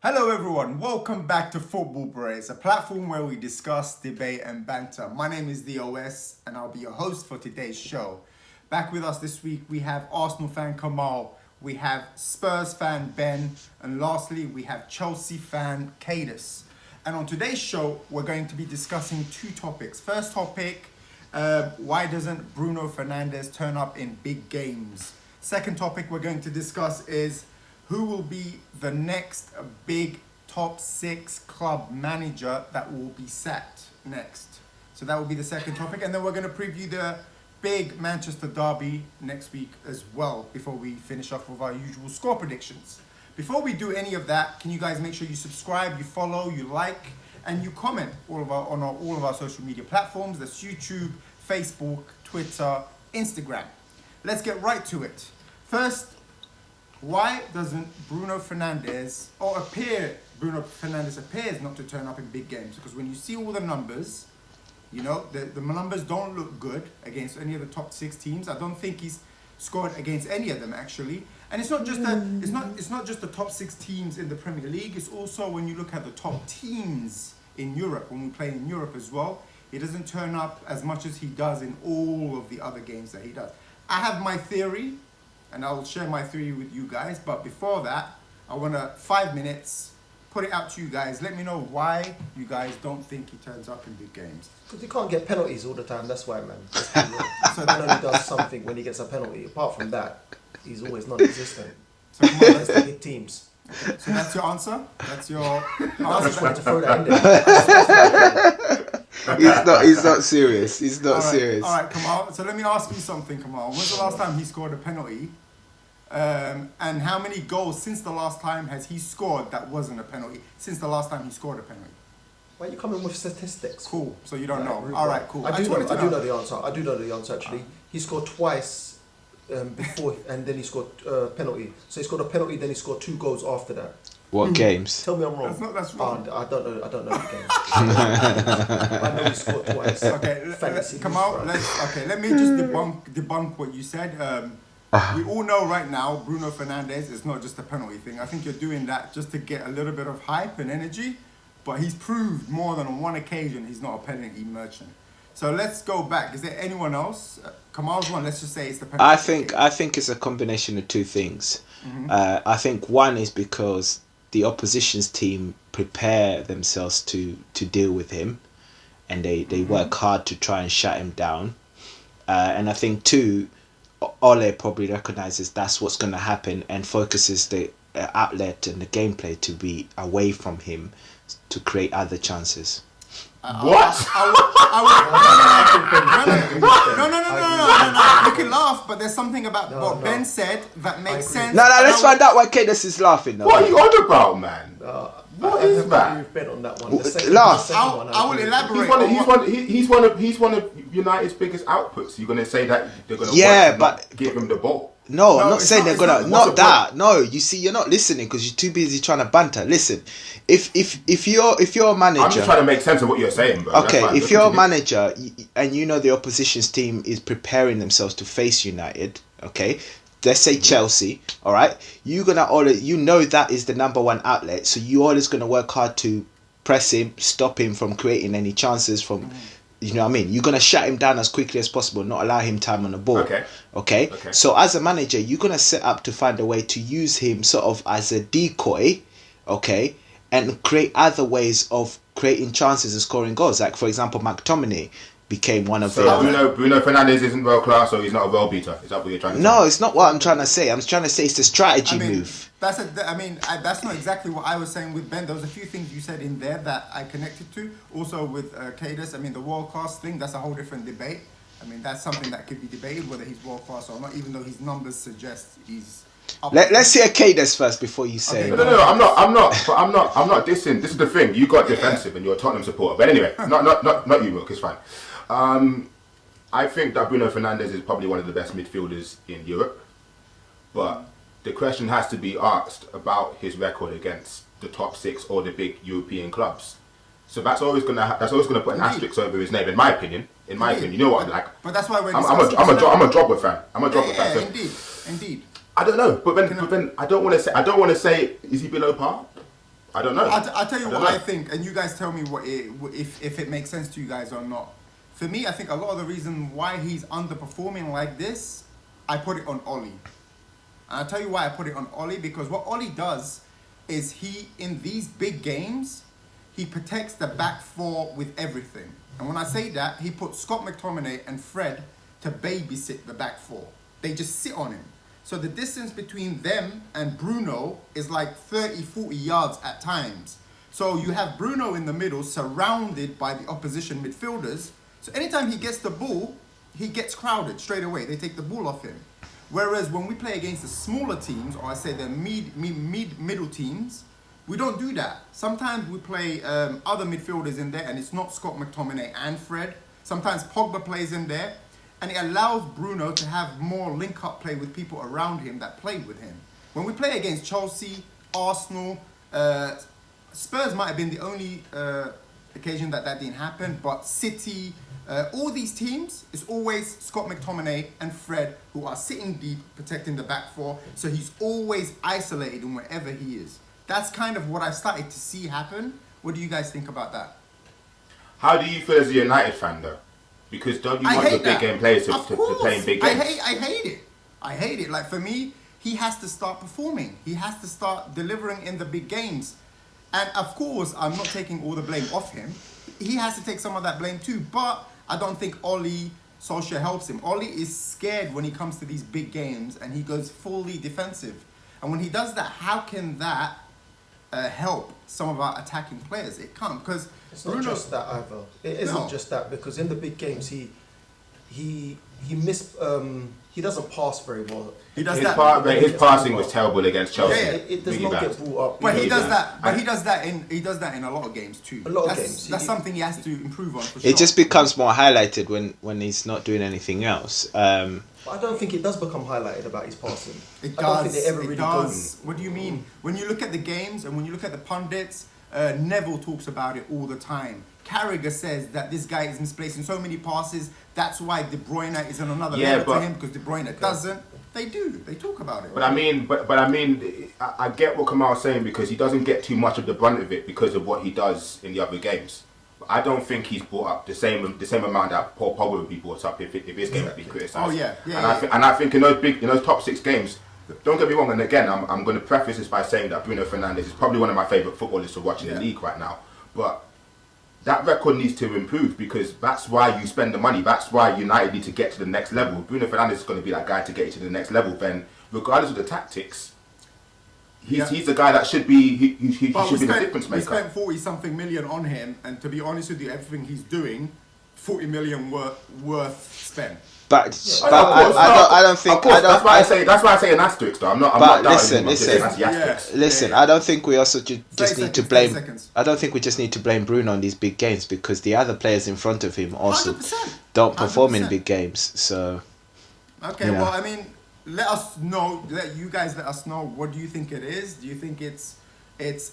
Hello everyone, welcome back to FOOTBALLBREHZ, a platform where we discuss, debate and banter. My name is DOS and I'll be your host for today's show. Back with us this week we have Arsenal fan Kemal, we have Spurs fan Ben, and lastly we have Chelsea fan Kadus. And on today's show we're going to be discussing two topics. First topic, why doesn't Bruno Fernandes turn up in big games? Second topic we're going to discuss is who will be the next big top 6 club manager that will be sacked next? So that will be the second topic. And then we're going to preview the big Manchester derby next week as well before we finish off with our usual score predictions. Before we do any of that, can you guys make sure you subscribe, you follow, you like, and you comment all of our social media platforms. That's YouTube, Facebook, Twitter, Instagram. Let's get right to it. First, why doesn't Bruno Fernandes appears not to turn up in big games? Because when you see all the numbers, you know, the numbers don't look good against any of the top 6 teams. I don't think he's scored against any of them actually. And it's not just it's not just the top 6 teams in the Premier League. It's also when you look at the top teams in Europe, when we play in Europe as well, he doesn't turn up as much as he does in all of the other games that he does. I have my theory, and I'll share my theory with you guys. But before that, I want to 5 minutes, put it out to you guys. Let me know why you guys don't think he turns up in big games. Because he can't get penalties all the time, that's why, man. So then only does something when he gets a penalty. Apart from that, he's always non-existent. So come on, let's take it teams. Okay, so that's your answer? That's your answer? I just wanted to throw that in there. He's not serious. He's not serious. All right, Kemal. So let me ask you something, Kemal. When's the last time he scored a penalty? And how many goals since the last time has he scored that wasn't a penalty? Since the last time he scored a penalty? Why are you coming with statistics? Cool. So you don't know. Really all right, cool. I do know the answer. I do know the answer actually. He scored twice before, and then he scored a penalty. So he scored a penalty, then he scored 2 goals after that. What games? Tell me I'm wrong. That's wrong. I don't know the games. I know he scored twice. Okay, Kemal. Let me just debunk what you said. We all know right now Bruno Fernandes is not just a penalty thing. I think you're doing that just to get a little bit of hype and energy, but he's proved more than on one occasion he's not a penalty merchant. So let's go back. Is there anyone else? Kemal's one. Let's just say it's the penalty. I think it's a combination of 2 things. Mm-hmm. I think one is because the opposition's team prepare themselves to deal with him, and they work hard to try and shut him down. And I think 2, Ole probably recognises that's what's going to happen and focuses the outlet and the gameplay to be away from him to create other chances. What? No. You can laugh, but there's something about what Ben said that makes sense. No, let's find out why Kadus is laughing. What are you on about, man? What is that? Ben on that one. Laugh. I will elaborate. He's one of United's biggest outputs. You're going to say that they're going to give him the ball? No, I'm not saying they're gonna. Not that. No, you see, you're not listening because you're too busy trying to banter. Listen, if you're a manager, I'm just trying to make sense of what you're saying, bro. Okay, if you're a manager and you know the opposition's team is preparing themselves to face United, okay, let's say Chelsea, all right, you know that is the number 1 outlet, so you always gonna work hard to press him, stop him from creating any chances from. You know what I mean? You're going to shut him down as quickly as possible, not allow him time on the ball. Okay? So as a manager, you're going to set up to find a way to use him sort of as a decoy, okay? And create other ways of creating chances and scoring goals. Like, for example, McTominay became one of the... So Bruno Fernandes isn't world class, or he's not a world beater? Is that what you're trying to say? No, it's not what I'm trying to say. I'm trying to say it's the strategy move. That's not exactly what I was saying with Ben. There was a few things you said in there that I connected to. Also with Kadus, the world class thing, that's a whole different debate. That's something that could be debated, whether he's world class or not, even though his numbers suggest he's up. Let's hear Kadus first before you say. Okay, no, I'm not dissing. This is the thing. You got defensive and you're a Tottenham supporter. But anyway, not you, Rook. It's fine. I think that Bruno Fernandes is probably one of the best midfielders in Europe, but the question has to be asked about his record against the top 6 or the big European clubs. So that's always gonna put an asterisk over his name, in my opinion. You know what I'm like. But that's why I'm a Drogba fan. Indeed. I don't know, but then I don't want to say. Is he below par? I don't know. I'll tell you what I think, and you guys tell me if it makes sense to you guys or not. For me, I think a lot of the reason why he's underperforming like this, I put it on Oli. And I'll tell you why I put it on Oli, because what Oli does is in these big games, he protects the back four with everything. And when I say that, he puts Scott McTominay and Fred to babysit the back four. They just sit on him. So the distance between them and Bruno is like 30, 40 yards at times. So you have Bruno in the middle surrounded by the opposition midfielders. So anytime he gets the ball, he gets crowded straight away. They take the ball off him. Whereas when we play against the smaller teams, or I say the middle teams, we don't do that. Sometimes we play other midfielders in there and it's not Scott McTominay and Fred. Sometimes Pogba plays in there. And it allows Bruno to have more link-up play with people around him that played with him. When we play against Chelsea, Arsenal, Spurs might have been the only occasion that didn't happen, but City, all these teams, it's always Scott McTominay and Fred who are sitting deep, protecting the back four, so he's always isolated in wherever he is. That's kind of what I've started to see happen. What do you guys think about that? How do you feel as a United fan, though? Because don't you want your big game players to play in big games? I hate it. I hate it. Like, for me, he has to start performing. He has to start delivering in the big games. And of course, I'm not taking all the blame off him. He has to take some of that blame too. But I don't think Ole Solskjaer helps him. Ole is scared when he comes to these big games and he goes fully defensive. And when he does that, how can that help some of our attacking players? It can't, because it's not just that either. It isn't just that, because in the big games he doesn't pass very well. His passing was terrible against Chelsea. Yeah, it does not get brought up. But he does that. But he does that in a lot of games too. A lot of games. That's something he has to improve on. For sure. It just becomes more highlighted when he's not doing anything else. I don't think it does become highlighted about his passing. It does. I don't think they ever really does. What do you mean? When you look at the games and when you look at the pundits, Neville talks about it all the time. Carragher says that this guy is misplacing so many passes. That's why De Bruyne is on another level to him, because De Bruyne doesn't. They do. They talk about it. But I mean, I get what Kemal's saying, because he doesn't get too much of the brunt of it because of what he does in the other games. But I don't think he's brought up the same amount that Paul Pogba would be brought up if his game had been criticised. Oh yeah. And I think in those top 6 games, don't get me wrong, and again, I'm going to preface this by saying that Bruno Fernandes is probably one of my favourite footballers to watch in the league right now. But that record needs to improve, because that's why you spend the money. That's why United need to get to the next level. Bruno Fernandes is going to be that guy to get you to the next level. Then, regardless of the tactics, he's the guy that should be. He should be the difference maker. We spent 40-something million on him, and to be honest with you, everything he's doing, 40 million worth spent. But I don't think. That's why I say an asterisk. Though I'm not doubting him. Listen. I don't think we also just need to blame. I don't think we just need to blame Bruno on these big games, because the other players in front of him also 100%. Don't perform 100%. In big games. So. Okay. Well, I mean, let us know. Let us know. What do you think it is? Do you think it's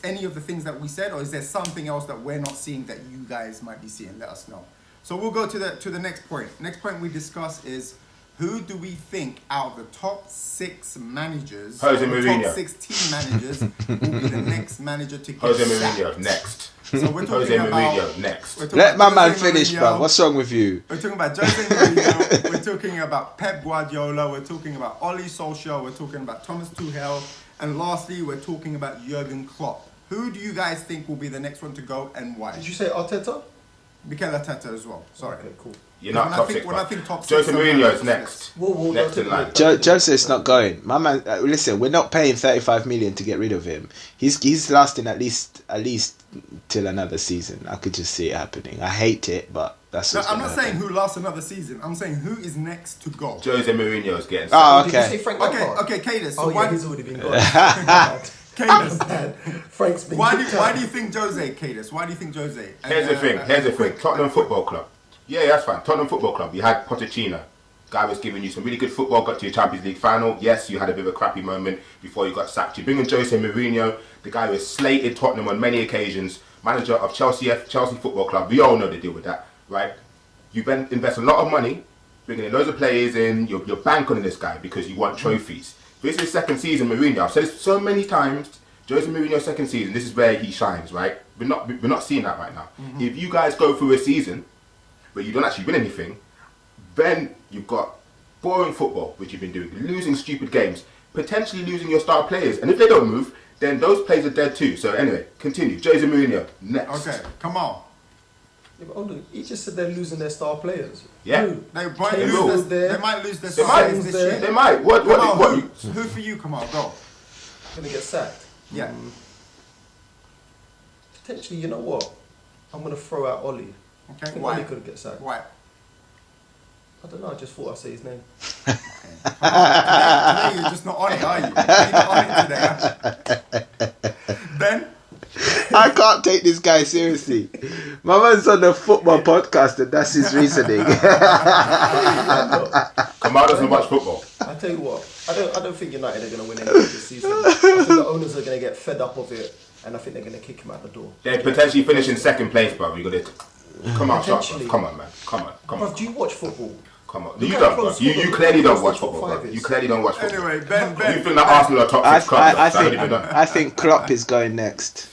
any of the things that we said, or is there something else that we're not seeing that you guys might be seeing? Let us know. So we'll go to the next point. Next point we discuss is, who do we think out of the top 6 managers, top 6 team managers, will be the next manager to get Jose Mourinho next. So we're talking about next. Let my man finish, bro. What's wrong with you? We're talking about Jose Mourinho. We're talking about Pep Guardiola. We're talking about Ole Solskjaer. We're talking about Thomas Tuchel. And lastly, we're talking about Jurgen Klopp. Who do you guys think will be the next one to go, and why? Did you say Arteta? Mikel Arteta as well. Sorry. Okay, cool. You're not top 6. When I think top 6, Jose Mourinho is next. Next in line. Jose's not going. My man, listen, we're not paying 35 million to get rid of him. He's lasting at least till another season. I could just see it happening. I hate it, but that's. I'm not saying who lasts another season. I'm saying who is next to go. Jose Mourinho is getting. Oh, okay. Did you say Frank Lampard? Okay, Kadus. So he's already been gone. Kadus. Frank's been. Why do you think Jose, Kadus? Why do you think Jose? Here's the thing. Tottenham Football Club. Yeah, that's fine. Tottenham Football Club. You had Pochettino. Guy was giving you some really good football. Got to your Champions League final. Yes, you had a bit of a crappy moment before you got sacked. You bring in Jose Mourinho, the guy who has slated Tottenham on many occasions. Manager of Chelsea Football Club. We all know the deal with that, right? You invest a lot of money, bringing in loads of players in. You're banking on this guy because you want trophies. This is his second season, Mourinho. I've said this so many times. Jose Mourinho's second season, this is where he shines, right? We're not seeing that right now. If you guys go through a season where you don't actually win anything, then you've got boring football, which you've been doing, losing stupid games, potentially losing your star players, and if they don't move, then those players are dead too. So anyway, continue. Jose Mourinho, next. Okay, come on. Yeah, but hold on, he just said they're losing their star players. Yeah. Who? They might lose their They might. stars this year. They might. What Who for you, Kemal? Go. Gonna get sacked. Yeah. Potentially, you know what? I'm gonna throw out Ollie. I Okay. think Why? Ollie could get sacked. Why? I don't know. I just thought I'd say his name. Today you're just not on it, are you? You're not on it today. Ben? I can't take this guy seriously. My man's on the football podcast and that's his reasoning. Kemal doesn't watch football. I tell you what. I don't think United are gonna win anything this season. I think the owners are gonna get fed up of it, and I think they're gonna kick him out the door. They potentially finish in second place, bro. You got it. Come on, shut Potentially. up. Come on, man. Come on. Bruv, do you watch football? Come on. Look You how don't, bro. close You football- clearly don't close watch the top football, five bro. is. You clearly don't watch football. Anyway, You Ben. think that Arsenal are top 6 clubs? I think Klopp is going next.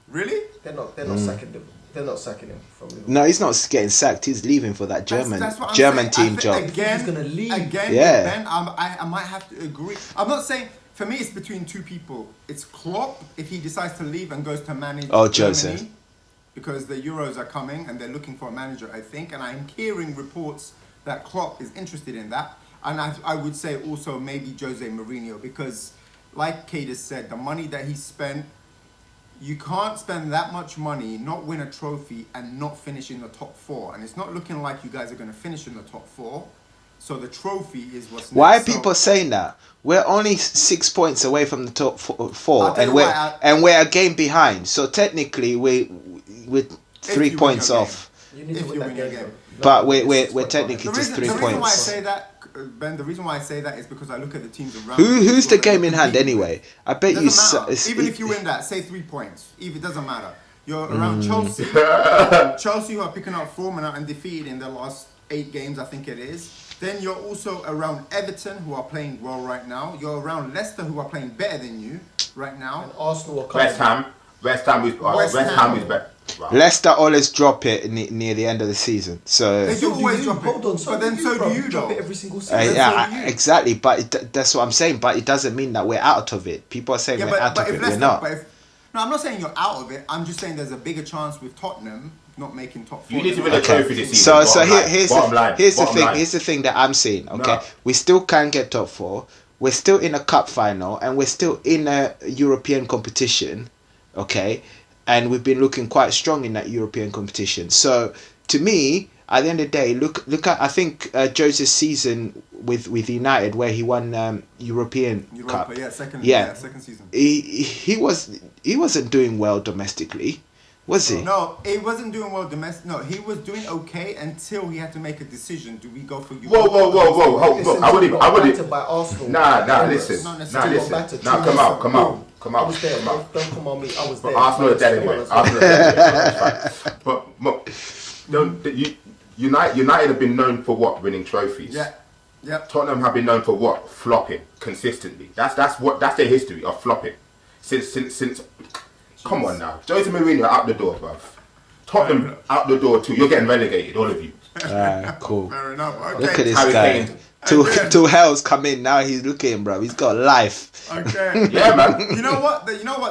Really? They're not sacking him. They're not sacking him from Liverpool. No, he's not getting sacked. He's leaving for that German That's what I'm German saying. team job. Again, He's gonna leave. Again, Yeah. Ben, I might have to agree. I'm not saying, for me, it's between two people. It's Klopp, if he decides to leave and goes to manage Oh, Germany, Joseph. because the Euros are coming and they're looking for a manager, I think. And I'm hearing reports that Klopp is interested in that. And I would say also maybe Jose Mourinho, because like Kadus said, the money that he spent, you can't spend that much money, not win a trophy, and not finish in the top 4. And it's not looking like you guys are going to finish in the top 4. So the trophy is what's next. Why are So- people saying that? We're only 6 points away from the top I'll four, tell and you why, we're a game behind. So technically, we're 3 you points win your off. You need If to you win win that your game. game. though. But No, we're it's 25. technically just 3 the reason why I points. say that, Ben, the reason why I say that is because I look at the teams around. Who's the people that game you're in hand competing anyway? with. I bet It you. doesn't matter. Even if you win that, say 3 points, even it doesn't matter. You're around Chelsea. Chelsea, who are picking up form and are undefeated in their last 8 games, I think it is. Then you're also around Everton, who are playing well right now. You're around Leicester, who are playing better than you right now. And Arsenal are coming. West Ham is better. Wow. Leicester always drop it near the end of the season. So They do always drop it. Hold on, But then so do you, drop though. it every single season. That's yeah, what you- exactly. But that's what I'm saying. But it doesn't mean that we're out of it. People are saying Yeah, we're out but of if it. We're Leicester, not. no, I'm not saying you're out of it. I'm just saying there's a bigger chance with Tottenham not making top 4. You need to win a Okay. trophy this season. So here's bottom line. Here's the thing that I'm seeing. Okay, No. we still can get top 4. We're still in a cup final, and we're still in a European competition. Okay, and we've been looking quite strong in that European competition. So to me, at the end of the day, look at I think Jose's season with United where he won European Cup. Yeah, second season. He wasn't doing well domestically, was he? No, he wasn't doing well domestic. No, he was doing okay until he had to make a decision. Do we go for you? Whoa. Hold Listen, on. I wouldn't. battered by Arsenal. Nah. Emirates. Listen. Not Nah, necessarily. listen. Nah, come out. I was there. Don't come on me. I was But there. Arsenal are dead anyway. Arsenal are dead anyway. It's fine. But United have been known for what? Winning trophies. Yeah. Tottenham have been known for what? Flopping consistently. That's their history of flopping. Since. Come on now, Jose Mourinho out the door, bruv. Tottenham out the door too. You're getting relegated, all of you. Cool. Fair enough. Okay. Look at this Harry guy. Kane. Two hells come in now. He's looking, bro. He's got life. Okay. Yeah, man. You know what?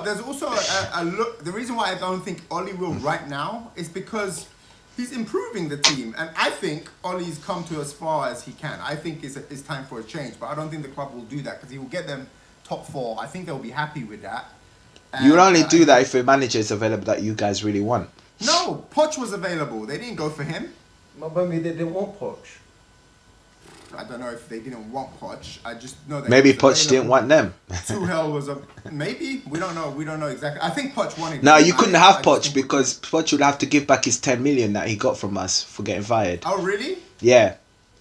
There's also a look. The reason why I don't think Ollie will right now is because he's improving the team, and I think Ollie's come to as far as he can. I think it's time for a change, but I don't think the club will do that because he will get them top 4. I think they'll be happy with that. You will only And, do that if a manager is available that you guys really want. No, Poch was available. They didn't go for him. Maybe they didn't want Poch. I don't know if they didn't want Poch. I just know that Maybe he was Poch didn't want them. Tuchel was a maybe. We don't know. We don't know exactly. I think Poch wanted. No, him. you couldn't I have just Poch think- because Poch would have to give back his 10 million that he got from us for getting fired. Oh really? Yeah,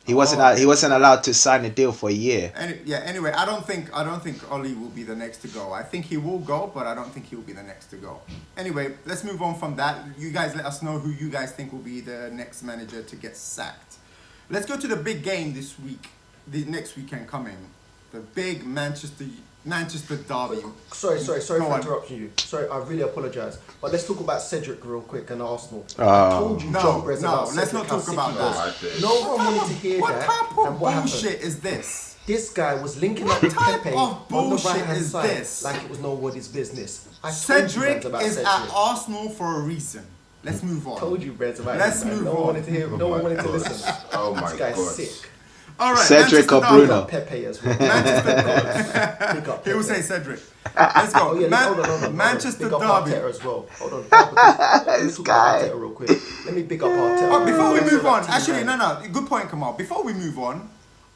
he wasn't. Oh. He wasn't allowed to sign a deal for a year. Anyway, I don't think Ollie will be the next to go. I think he will go, but I don't think he will be the next to go. Anyway, let's move on from that. You guys let us know who you guys think will be the next manager to get sacked. Let's go to the big game this week. The next weekend coming, The big Manchester derby. Sorry Go for on. interrupting you. Sorry, I really apologise. But let's talk about Cedric real quick and Arsenal. Oh. I told you, No, John Brehz, no, about let's Cedric, not how talk sick about he that. was. No one wanted to hear What that. type of And what bullshit happened? is this? This guy was linking What up with type Pepe of on the bullshit right-hand is side this? like it was nobody's business. I told you, Cedric Brehz, about is Cedric. at Arsenal for a reason. Let's move on. Told you, Brehz, about Let's him, man. move No one on. wanted to hear. No one wanted to God. listen. Oh my This guy's God. sick. All right, Cedric Manchester or derby. Bruno? Pepe as well. Big up He will Pepe. say Cedric. Let's go. Oh yeah, hold on. Manchester Big up derby. Arteta as well. Hold on. Let me This talk guy. about Arteta real quick. Let me big up Arteta. Oh, before we Also move that on, team, actually, man. no, good point, Kemal. Before we move on,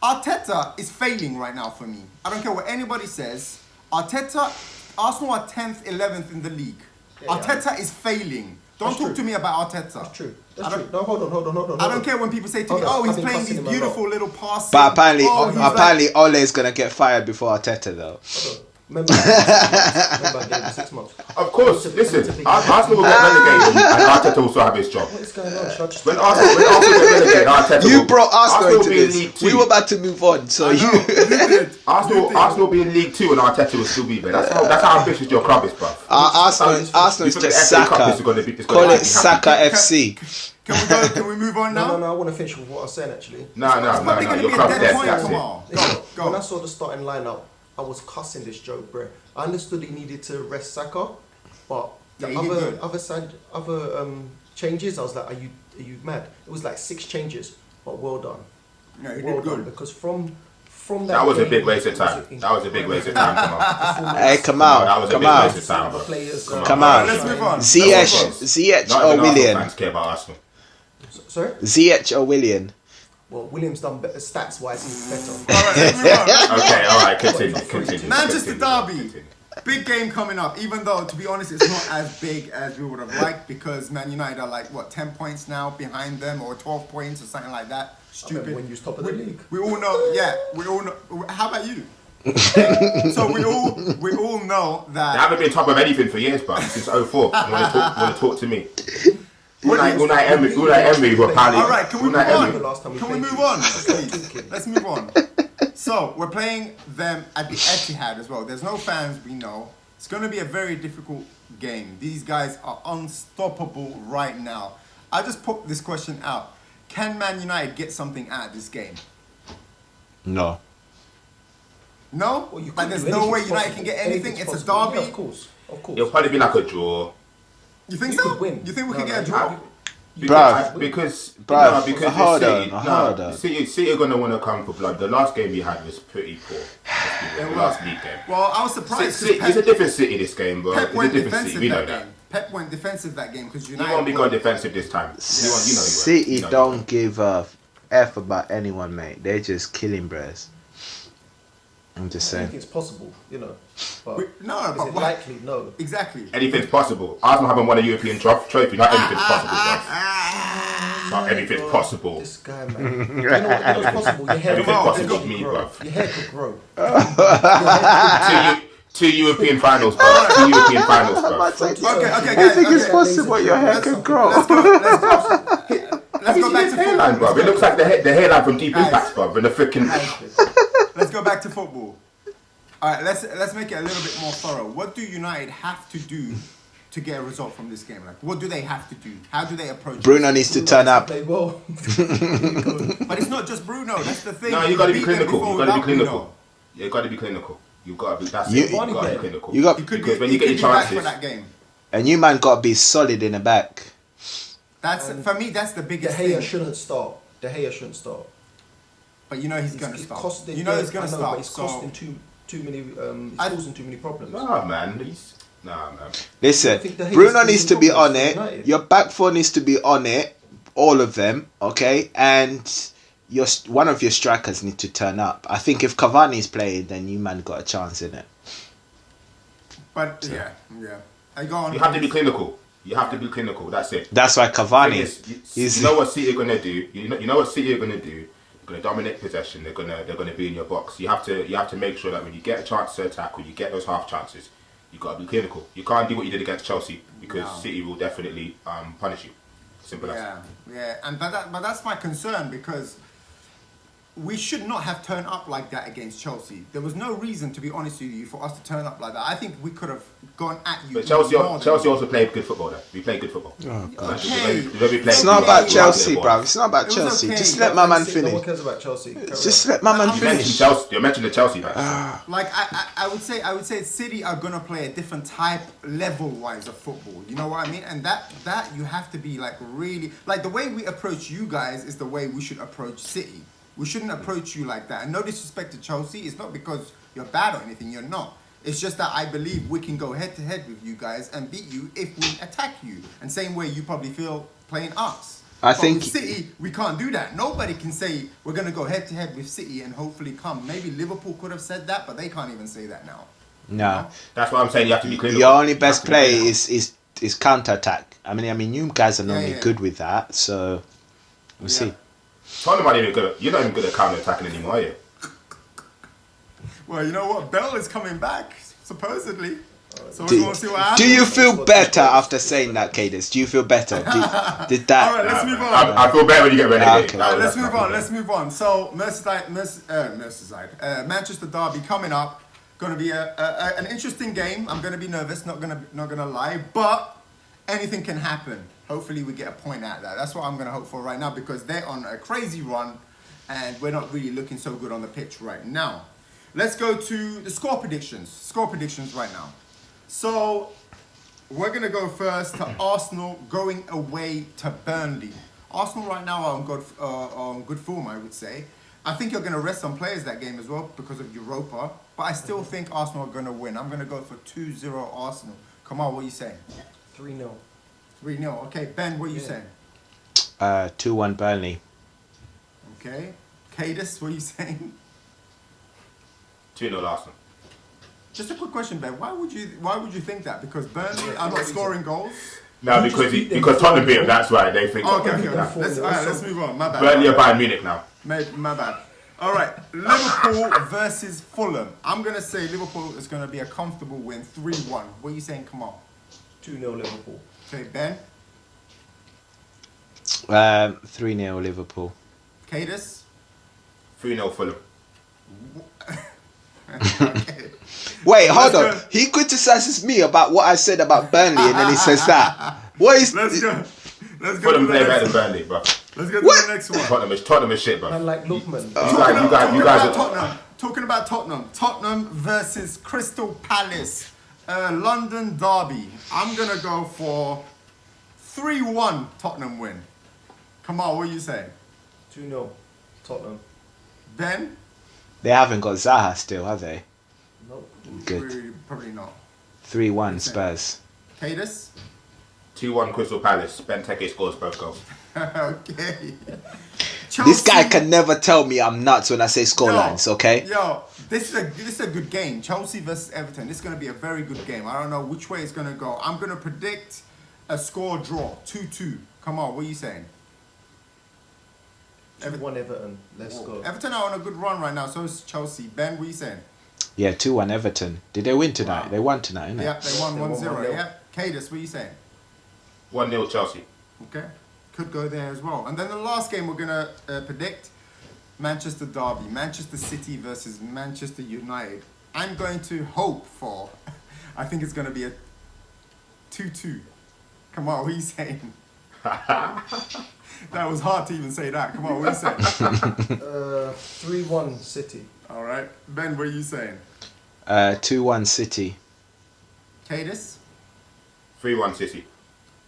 Arteta is failing right now for me. I don't care what anybody says. Arsenal are 10th, 11th in the league. Yeah, yeah. Arteta is failing. Don't That's talk true. to me about Arteta. That's true. I That's don't- true. No, hold on. I don't care when people say to me, Hold on, "Oh, he's I've been playing cussing these him a lot. beautiful little passes." But apparently, oh, he's Ole is gonna get fired before Arteta though. Hold on. Remember, I gave him 6 months. Of course, It's a listen, big- Arsenal will get relegated and Arteta will still have his job. What is going on? Should I just When Arsenal get relegated, Arteta You will, brought Arsenal will into be in this. League We 2. were about to move on, so I know, you. you did. Arsenal will be in League 2 and Arteta will still be there. That's how ambitious your club is, bruv. Arsenal You is think the just FA Cup Saka. is gonna be- it's Call gonna it be Saka happening. FC. Can we go? Can we move on now? No, I want to finish with what I was saying actually. No, Probably going to your be a club's dead dead. point, That's come it. on. Listen, Go. when I saw the starting lineup, I was cussing this joke, bro. I understood he needed to rest Saka, but Yeah, the he did other changes, I was like, are you mad? It was like 6 changes, but well done. No, he Well did done, good. because from that That was a game, big waste of it was time. That was a big waste of time, come on. Hey, come on, That was a come big on. waste of time, bro. Players, Come Alright, on. let's move on. Ziyech Not or even Arsenal Willian? fans care about Arsenal. Sorry? Ziyech or Willian? Well, Williams done better stats wise. He's better. All right, let's move on. Okay, alright, continue. Manchester continue, derby. continue. Big game coming up, even though, to be honest, it's not as big as we would have liked because Man United are like, what, 10 points now behind them or 12 points or something like that. Stupid. When you was top of the league. We all know, yeah, we all know. How about you? So we all know They that. haven't been top of anything for years, bro. Since 04. You want to talk to me? Unai Emery, who apparently... All right, can we move Unai Emery- The last time on? we Can we played move you. on, please? Let's move on. So we're playing them at the Etihad as well. There's no fans, we know. It's going to be a very difficult game. These guys are unstoppable right now. I just put this question out. Can Man United get something out of this game? No. No? Well, you Like could there's do no way anything's United can get possible. anything? It's a Anything's possible. derby? Yeah, of course. It'll probably be like a draw. You think You so? could win. You think we No, can get a no, draw? Because hold City, on. City are going to want to come for blood. The last game we had was pretty poor. The last league game. Well, I was surprised. 'cause It's a different City this game, bro. Pep It's a went different defensive City. We know that that. game. Pep went defensive that game because You United won't be won. going defensive this time. You know City you know. don't give a F about anyone, mate. They're just killing Brehz. I'm just saying. Anything's possible, you know. But No, is but it why- likely? No. Exactly. Anything's possible. Arsenal haven't won a European trophy. Not anything's possible, bro. Not anything's possible. This guy, man. You know what's possible? Your head Everything's on, possible come with me, grow. bro. Your head could grow. Your head Two European finals, bro. 2 European finals, bro. Okay, guys. it's possible your hair can grow. Let's go back to Hairline, football. bro. It looks like the hairline from Deep Impact, bro. And the freaking. Let's go back to football. All right, let's make it a little bit more thorough. What do United have to do to get a result from this game? Like, what do they have to do? How do they approach Bruno it? needs to turn up. Play well. But it's not just Bruno. That's the thing. No, you got to be beat them clinical. before You got to be without Bruno. clinical. You got to be clinical. You got to be. That's You- it. You got to be clinical. You got, He could Because be, when he you get could your be back for chances- that game. and you man got to be solid in the back. That's for me. That's the De biggest Gea thing. shouldn't start. De Gea shouldn't start. But you know he's going to It's start. costing- You know he's yeah, going I to know, but start. It's So costing too many. It's I- causing too many problems. Nah, man. Nah, man. Listen, I think De Gea's Bruno needs to be causing on it. problems for United. Your back four needs to be on it. All of them, okay? And one of your strikers need to turn up. I think if Cavani's playing, then you man got a chance in it. But yeah. I go on. You have to be clinical. You have to be clinical. That's it. That's why Cavani Thing is, you know what City are gonna do. You know what City are gonna do. They're gonna dominate possession. They're gonna be in your box. You have to make sure that when you get a chance to attack, when you get those half chances, you gotta be clinical. You can't do what you did against Chelsea because No. City will definitely punish you. Simple as. Yeah, and but that's my concern because we should not have turned up like that against Chelsea. There was no reason, to be honest with you, for us to turn up like that. I think we could have gone at you. But Chelsea also played good football though. We played good football. Oh, gosh. Okay. It's not about Chelsea, bruv. It's not about It was Chelsea. okay. Just let my man No finish. one cares about Chelsea. Just let my man I'm finish. You mentioned the Chelsea match. Like I would say City are gonna play a different type level wise of football. You know what I mean? And that you have to be like really like the way we approach you guys is the way we should approach City. We shouldn't approach you like that. And no disrespect to Chelsea. It's not because you're bad or anything. You're not. It's just that I believe we can go head to head with you guys and beat you if we attack you. And same way you probably feel playing us. I But think- with City, we can't do that. Nobody can say we're going to go head to head with City and hopefully come. Maybe Liverpool could have said that, but they can't even say that now. No. That's what I'm saying. You have to be clear. Your only best play is counter attack. I mean, you guys are normally yeah. good with that, so we'll see. Tottenham aren't even good. You're not even good at counter attacking anymore, are you? Well, you know what? Bell is coming back, supposedly. So we're Do, going to see what happens. do you feel better after saying that, Kadus? Do you feel better? Did that? All right, let's move on. I feel better when you get relegated. Okay. All right, let's move on. Let's move on. So Merseyside, Manchester Derby coming up. Going to be an interesting game. I'm going to be nervous. Not gonna lie, but anything can happen. Hopefully, we get a point out of that. That's what I'm going to hope for right now because they're on a crazy run, and we're not really looking so good on the pitch right now. Let's go to the score predictions. Score predictions right now. So we're going to go first to Arsenal going away to Burnley. Arsenal right now are on good form, I would say. I think you're going to rest some players that game as well because of Europa. But I still think Arsenal are going to win. I'm going to go for 2-0 Arsenal. Kemal, what are you saying? 3-0. 3-0. Okay, Ben, what are you saying? 2-1 Burnley. Okay. Kadus, what are you saying? 2-0 Arsenal. Just a quick question, Ben. Why would you think that? Because Burnley are not scoring goals? No, because Tottenham beat them, that's why they think. Okay. that. Let's move on. My bad. Burnley are Bayern Munich now. My bad. All right, Liverpool versus Fulham. I'm going to say Liverpool is going to be a comfortable win, 3-1. What are you saying, Kemal? 2-0 Liverpool. Okay, Ben? 3-0 Liverpool. Kadus? 3-0 Fulham. Okay. Wait, hold Let's on. go. He criticizes me about what I said about Burnley, and then he says that. What is? Let's go. Let's go Fulham to play the better next than one. Burnley, bro. Let's go to What? the next one. Tottenham is shit, bro. Man like Lookman. You guys are. Talking about Tottenham. Tottenham versus Crystal Palace. London derby. I'm going to go for 3-1 Tottenham win. Kemal, what are you saying? 2-0 Tottenham. Ben? They haven't got Zaha still, have they? Nope. Good. Probably not. 3-1 Spurs. Kadus? 2-1 Crystal Palace. Benteke scores both goals. Okay. This guy Chelsea- can never tell me I'm nuts when I say scorelines, okay? Yo, this is a good game. Chelsea versus Everton. This is going to be a very good game. I don't know which way it's going to go. I'm going to predict a score draw, 2-2. Come on, what are you saying? 2-1 Everton. Let's go. Everton are on a good run right now, so is Chelsea. Ben, what are you saying? Yeah, 2-1 Everton. Did they win tonight? Wow. They won tonight, innit? Yeah, they won They won 1-0. 1-0. Yeah. Kadus, what are you saying? 1-0 Chelsea. Okay. Could go there as well. And then the last game we're going to predict, Manchester Derby. Manchester City versus Manchester United. I'm going to hope for, I think it's going to be a 2-2. Come on, what are you saying? That was hard to even say that. Come on, what are you saying? 3-1 City. All right. Ben, what are you saying? 2-1 City. Kadus? 3-1 City.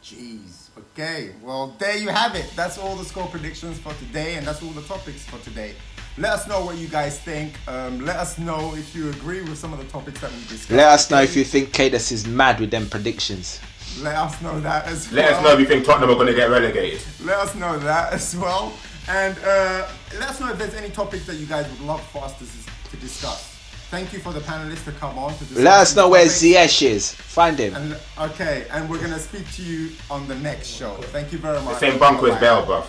Jeez. Okay. Well, there you have it. That's all the score predictions for today, and that's all the topics for today. Let us know what you guys think. Let us know if you agree with some of the topics that we discussed. Let us know if you think Kadus is mad with them predictions. Let us know that as well. Let us know if you think Tottenham are going to get relegated. Let us know that as well. And let us know if there's any topics that you guys would love for us to discuss. Thank you for the panelists to come on to discuss. Let us know where topics. Ziyech is. Find him. And, okay, and we're going to speak to you on the next show. Thank you very much. The same bunker as Bye-bye. Bell, bruv.